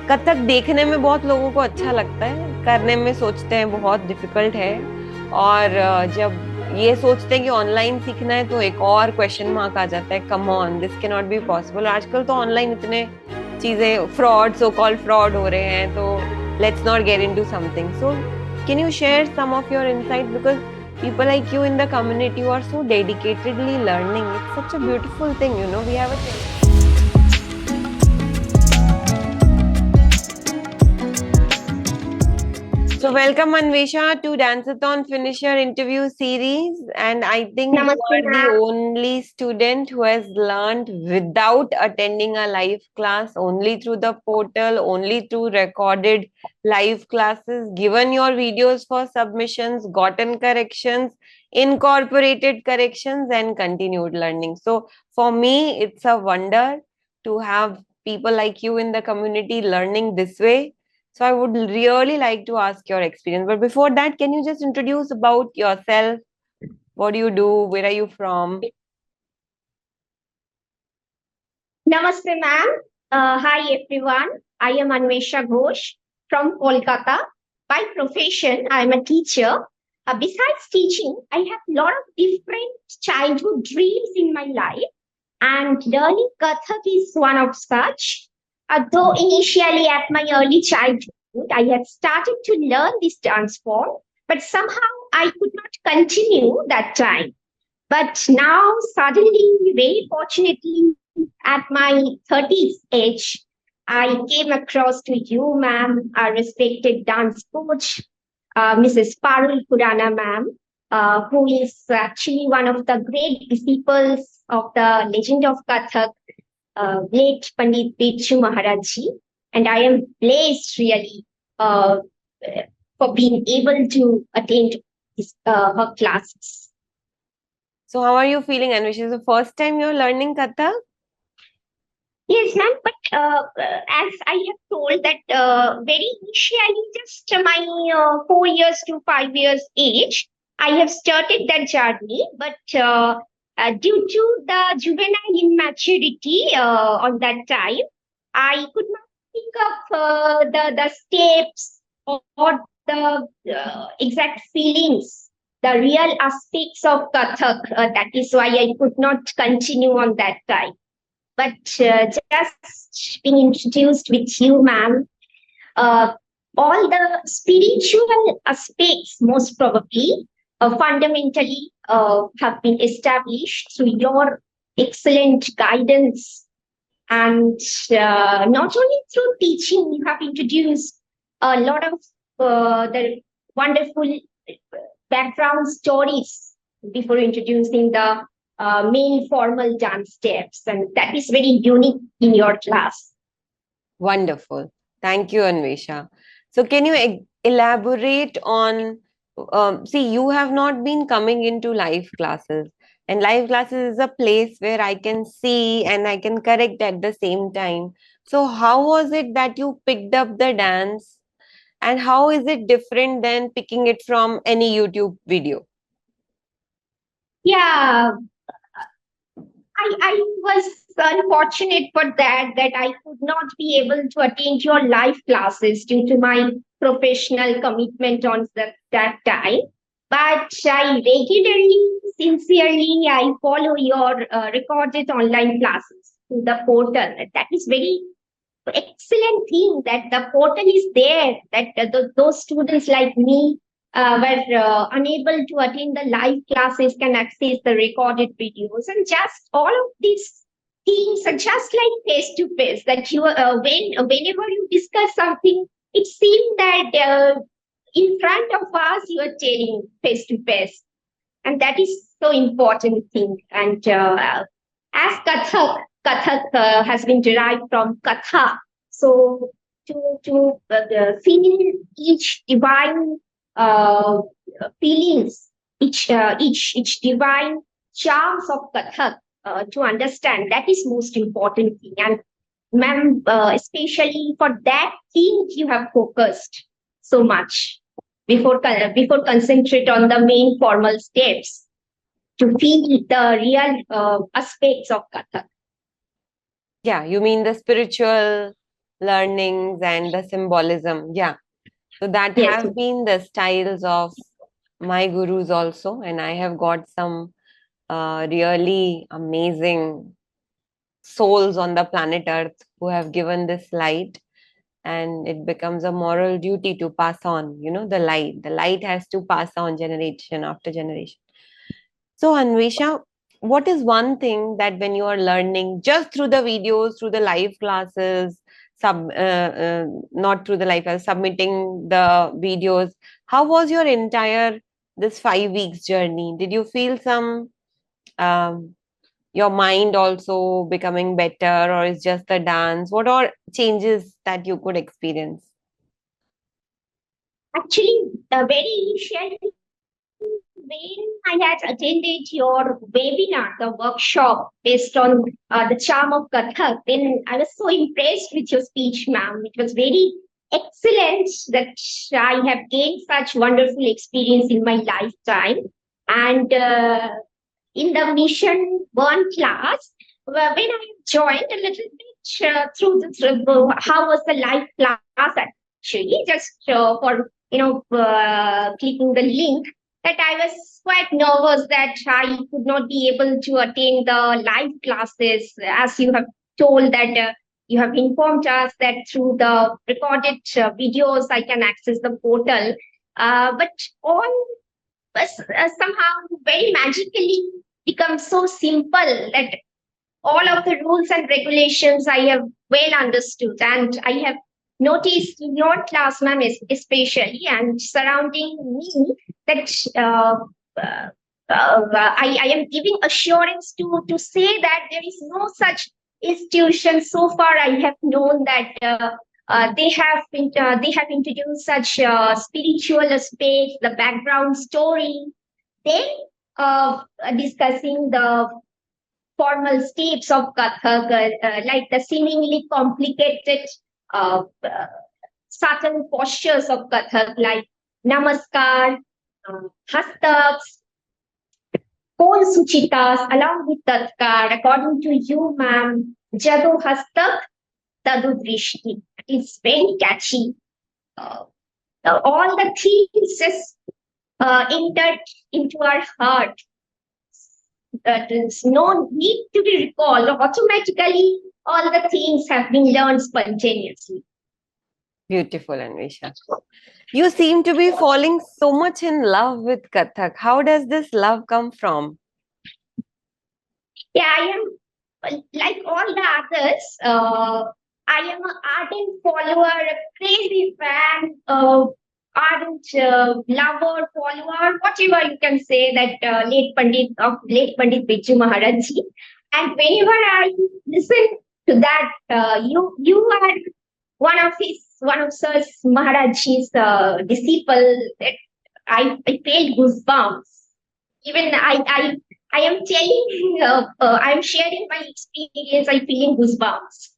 कथक देखने में बहुत लोगों को अच्छा लगता है, करने में सोचते हैं बहुत डिफिकल्ट है। और जब ये सोचते हैं कि ऑनलाइन सीखना है तो एक और क्वेश्चन मार्क आ जाता है, come on, this can not be possible. आजकल तो ऑनलाइन इतने चीजें फ्रॉड, सो कॉल्ड फ्रॉड हो रहे हैं, तो let's not get into something. So can you share some of your insight, because people like you in the community who are so dedicatedly learning, it's such a beautiful thing, we have a So welcome Anwesha to Dace-A-Thon Finisher interview series, and I think you Namaste, are the ma'am. only student who has learned without attending a live class, only through the portal, only through recorded live classes, given your videos for submissions, gotten corrections, incorporated corrections, and continued learning. So for me, it's a wonder to have people like you in the community learning this way. So I would really like to ask your experience. But before that, can you just introduce about yourself? What do you do? Where are you from? Namaste, ma'am. Hi, everyone. I am Anwesha Ghosh from Kolkata. By profession, I am a teacher. Besides teaching, I have a lot of different childhood dreams in my life, and learning Kathak is one of such. Though initially at my early childhood, I had started to learn this dance form, but somehow I could not continue that time. But now, suddenly, very fortunately, at my 30th age, I came across to you, ma'am, a respected dance coach, Mrs. Parul Khurana, ma'am, who is actually one of the great disciples of the legend of Kathak, late Pandit Bichu Maharajji. And I am blessed, really, for being able to attend her classes. So how are you feeling, Anwish? Is the first time you're learning Kathak? Yes, ma'am. But as I have told that very initially, just my 4 years to 5 years age, I have started that journey. But due to the juvenile immaturity on that time, I could not pick up the steps or the exact feelings, the real aspects of Kathak. That is why I could not continue on that time. But just being introduced with you, ma'am, uh, all the spiritual aspects, most probably, fundamentally have been established through your excellent guidance. And not only through teaching, you have introduced a lot of the wonderful background stories before introducing the main formal dance steps, and that is very unique in your class. Wonderful. Thank you, Anwesha. So can you elaborate on, see, you have not been coming into live classes, and live classes is a place where I can see and I can correct at the same time. So how was it that you picked up the dance, and how is it different than picking it from any YouTube video? Yeah, I was unfortunate for that I could not be able to attend your live classes due to my professional commitment on that time. But I regularly, sincerely, I follow your recorded online classes through the portal. That is very excellent thing that the portal is there, that those students like me were unable to attend the live classes can access the recorded videos, and just all of these things are just like face to face, that you whenever you discuss something, it seems that in front of us you are telling face to face, and that is so important thing. And as Kathak has been derived from Katha, so to feel each divine uh, feelings, each divine charms of Kathak, to understand, that is most important thing. And ma'am, especially for that thing, you have focused so much before concentrate on the main formal steps to feel the real aspects of Kathak. Yeah, you mean the spiritual learnings and the symbolism. Yeah. So that Yes. have been the styles of my gurus also, and I have got some really amazing souls on the planet Earth who have given this light, and it becomes a moral duty to pass on, the light. The light has to pass on generation after generation. So, Anwesha, what is one thing that when you are learning just through the videos, through the live classes, not through the live class, submitting the videos, how was your entire this 5 weeks journey? Did you feel some um, your mind also becoming better, or is just the dance? What are changes that you could experience? Actually, very initially, when I had attended your webinar, the workshop based on the charm of Kathak, then I was so impressed with your speech, ma'am. It was very excellent that I have gained such wonderful experience in my lifetime. And in the mission one class, when I joined a little bit through how was the live class actually, just clicking the link, that I was quite nervous that I could not be able to attend the live classes, as you have told that you have informed us that through the recorded videos I can access the portal. But all was somehow very magically become so simple that all of the rules and regulations I have well understood, and I have noticed in your class, ma'am, especially, and surrounding me, that I am giving assurance to say that there is no such institution so far I have known that they have introduced such spiritual aspects, the background story, then discussing the formal steps of Kathak, like the seemingly complicated, subtle postures of Kathak, like Namaskar, Hastaks, Kon Suchitas, along with Tatkar, according to you, ma'am, Jado Hastak, Tadu Drishti. It's very catchy. Uh, all the themes just entered into our heart. There is no need to be recalled. Automatically, all the things have been learned spontaneously. Beautiful, Anvesha. You seem to be falling so much in love with Kathak. How does this love come from? Yeah, I am like all the others. I am an ardent follower, a crazy fan, ardent lover, follower, whatever you can say. That late Pandit Biju Maharaj ji. And whenever I listen to that, you are one of Sir Maharaj's disciple. That I felt goosebumps. Even I am telling, I'm sharing my experience. I'm feeling goosebumps.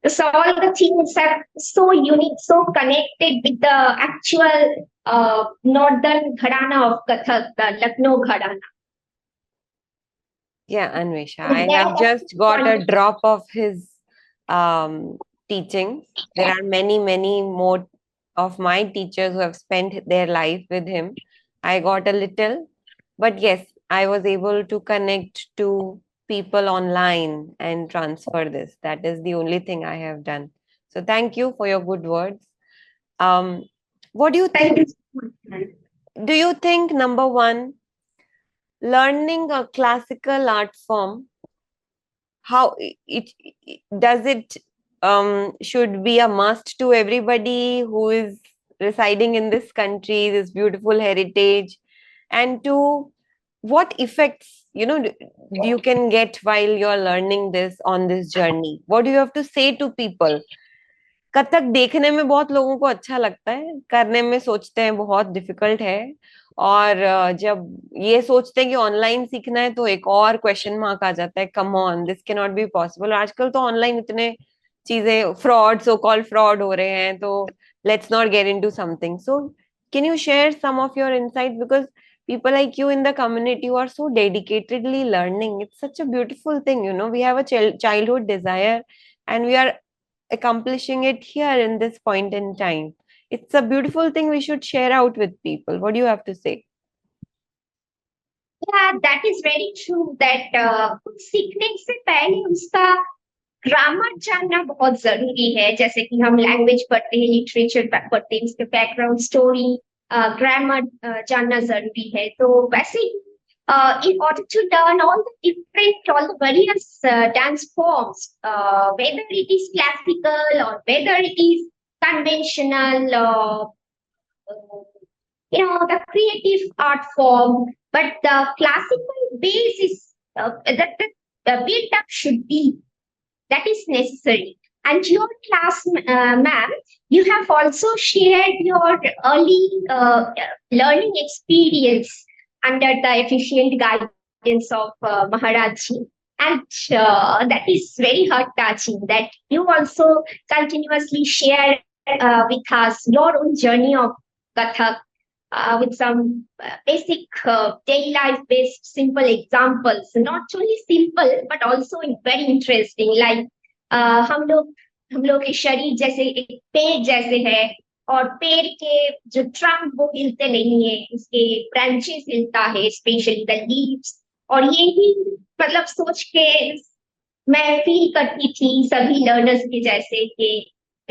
So all the things are so unique, so connected with the actual northern gharana of Kathak, the Lucknow gharana. Yeah, Anvesha, And I have that just got a drop of his um, teachings. There are many, many more of my teachers who have spent their life with him. I got a little, but yes, I was able to connect to people online and transfer this. That is the only thing I have done. So thank you for your good words. Um, what do you thank think? you so much. Do you think, number one, learning a classical art form, how it does it should be a must to everybody who is residing in this country, this beautiful heritage, and to what effects you can get while you're learning this on this journey? What do you have to say to people? Kathak देखने में बहुत लोगों को अच्छा लगता है, करने में सोचते हैं बहुत डिफिकल्ट है, और जब ये सोचते हैं कि ऑनलाइन सीखना है तो एक और क्वेश्चन मार्क आ जाता है, come on, this can not be possible. आजकल तो ऑनलाइन इतने चीजें फ्रॉड, सो कॉल्ड फ्रॉड हो रहे हैं, तो let's not get into something. So can you share some of your insight, because people like you in the community who are so dedicatedly learning, it's such a beautiful thing, we have a childhood desire, and we are accomplishing it here in this point in time. It's a beautiful thing we should share out with people. What do you have to say? Yeah, that is very true that कुछ सीखने से पहले उसका grammar जानना बहुत जरूरी है. जैसे कि हम लैंग्वेज पढ़ते हैं, लिटरेचर पढ़ते हैं, उसके बैकग्राउंड स्टोरी, ग्रामर जानना जरूरी है. तो वैसे ही in order to learn all the various dance forms, whether it is classical or whether it is conventional, the creative art form, but the classical base is the build up should be, that is necessary. And your class, ma'am, you have also shared your early learning experience under the efficient guidance of Maharaji. And that is very heart touching that you also continuously share with us your own journey of Kathak with some basic daily life based simple examples, not only simple but also very interesting. Like हम लोग के शरीर जैसे एक पेड़ जैसे है, और पेड़ के जो ट्रंक वो हिलते नहीं है, उसके ब्रांचेस हिलता है, स्पेशली द लीव्स. और ये ही मतलब सोच के मैं फील करती थी सभी लर्नर्स के जैसे कि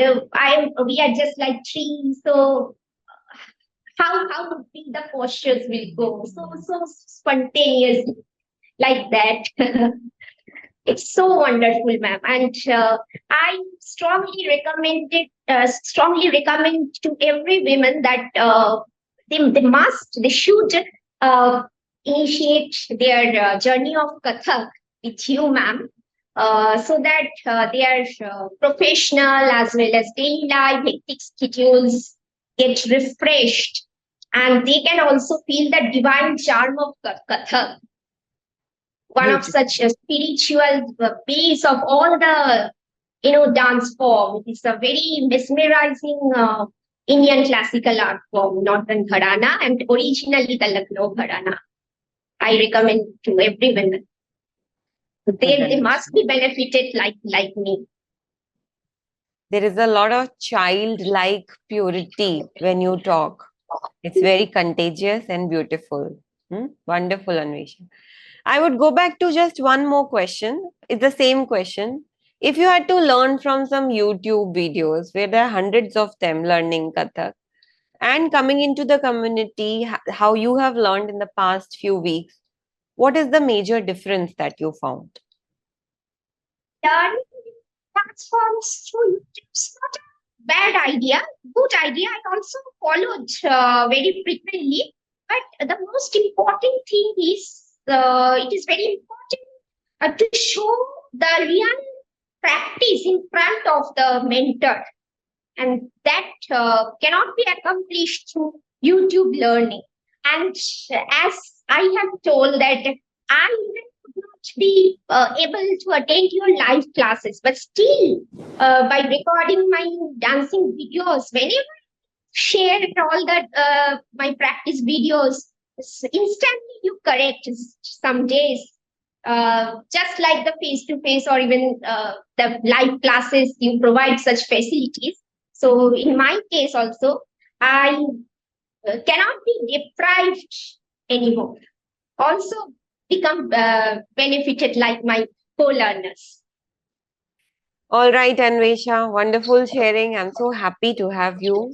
I we are just like tree. So how would be the postures will go so spontaneous like that. It's so wonderful, ma'am, and I strongly recommend to every woman that they should initiate their journey of Kathak with you, ma'am, so that their professional as well as daily life hectic schedules get refreshed, and they can also feel the divine charm of Kathak, one of such a spiritual base of all the dance form. It is a very mesmerizing Indian classical art form, northern Gharana, and originally the Lucknow Gharana. I recommend to everyone. They must be benefited like me. There is a lot of childlike purity when you talk. It's very contagious and beautiful. Wonderful, Anwesha. I would go back to just one more question. It's the same question. If you had to learn from some YouTube videos where there are hundreds of them learning Kathak and coming into the community, how you have learned in the past few weeks, what is the major difference that you found? Learning transforms through YouTube is not a bad idea, good idea. I also followed very frequently. But the most important thing is it is very important to show the real practice in front of the mentor. And that cannot be accomplished through YouTube learning. And as I have told that I could not be able to attend your live classes, but still by recording my dancing videos, whenever I share all that my practice videos, instantly you correct some days. Just like the face-to-face or even the live classes, you provide such facilities. So in my case also, I cannot be deprived anymore. Also become benefited like my co-learners. All right, Anwesha, wonderful sharing. I'm so happy to have you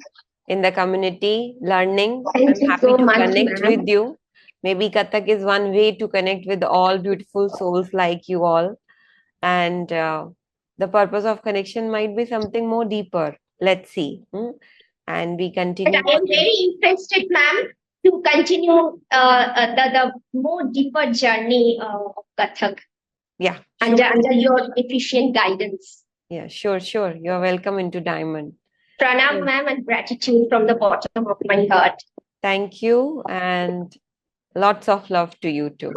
in the community learning. Thank you happy so to much, connect ma'am. with you. Maybe Kathak is one way to connect with all beautiful souls like you all. And the purpose of connection might be something more deeper. Let's see. And we continue. But I am very interested, ma'am, to continue the more deeper journey of Kathak. Yeah. Under your efficient guidance. Yeah, sure. You're welcome into Diamond. Pranam, ma'am, and gratitude from the bottom of my heart. Thank you, and lots of love to you too.